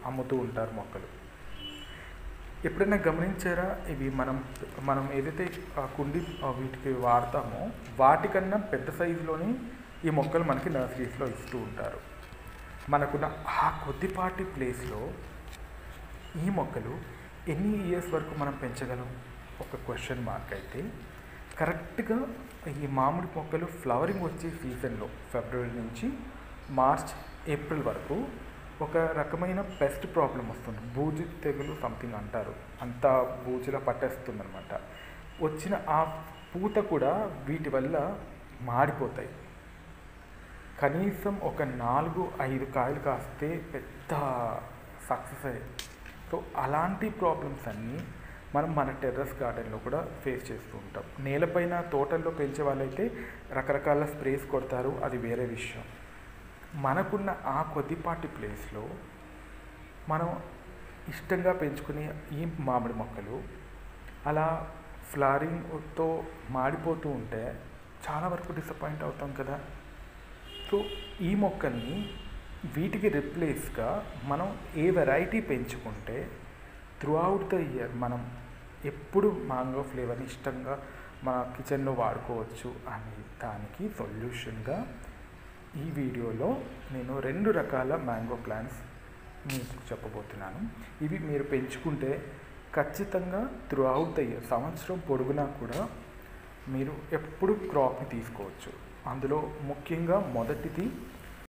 అమ్ముతూ ఉంటారు మొక్కలు. ఎప్పుడైనా గమనించారా? ఇవి మనం ఏదైతే కుండీ వీటికి వాడతామో వాటికన్నా పెద్ద సైజులోని ఈ మొక్కలు మనకి నర్సరీస్లో ఇస్తూ ఉంటారు. మనకున్న ఆ కొద్దిపాటి ప్లేస్లో ఈ మొక్కలు ఎన్ని ఇయర్స్ వరకు మనం పెంచగలం? ఒక క్వశ్చన్ మార్క్. అయితే కరెక్ట్గా ఈ మామిడి మొక్కలు ఫ్లవరింగ్ వచ్చే సీజన్లో ఫిబ్రవరి నుంచి మార్చ్ ఏప్రిల్ వరకు ఒక రకమైన పెస్ట్ ప్రాబ్లం వస్తుంది. బూజు తెగులు సంథింగ్ అంటారు. అంతా బూజులా పట్టేస్తుందన్నమాట. వచ్చిన ఆ పూత కూడా వీటి వల్ల మాడిపోతాయి. కనీసం ఒక 4-5 కాయలు కాస్తే పెద్ద సక్సెస్ అయ్యాయి. సో అలాంటి ప్రాబ్లమ్స్ అన్నీ మనం మన టెర్రస్ గార్డెన్లో కూడా ఫేస్ చేస్తూ ఉంటాం. నేలపైన తోటల్లో పెంచే వాళ్ళైతే రకరకాల స్ప్రేస్ కొడతారు, అది వేరే విషయం. మనకున్న ఆ కొద్దిపాటి ప్లేస్లో మనం ఇష్టంగా పెంచుకునే ఈ మామిడి మొక్కలు అలా ఫ్లవరింగ్తో మాడిపోతూ ఉంటే చాలా వరకు డిసప్పాయింట్ అవుతాం కదా. సో ఈ మొక్కల్ని వీటికి రిప్లేస్గా మనం ఏ వెరైటీ పెంచుకుంటే త్రూఅవుట్ ద ఇయర్ మనం ఎప్పుడు మ్యాంగో ఫ్లేవర్ని ఇష్టంగా మన కిచెన్లో వాడుకోవచ్చు అనే దానికి సొల్యూషన్గా ఈ వీడియోలో నేను 2 రకాల మ్యాంగో ప్లాంట్స్ మీకు చెప్పబోతున్నాను. ఇవి మీరు పెంచుకుంటే ఖచ్చితంగా త్రూఅవుట్ ద ఇయర్, సంవత్సరం పొడుగునా కూడా మీరు ఎప్పుడు క్రాప్ని తీసుకోవచ్చు. అందులో ముఖ్యంగా మొదటిది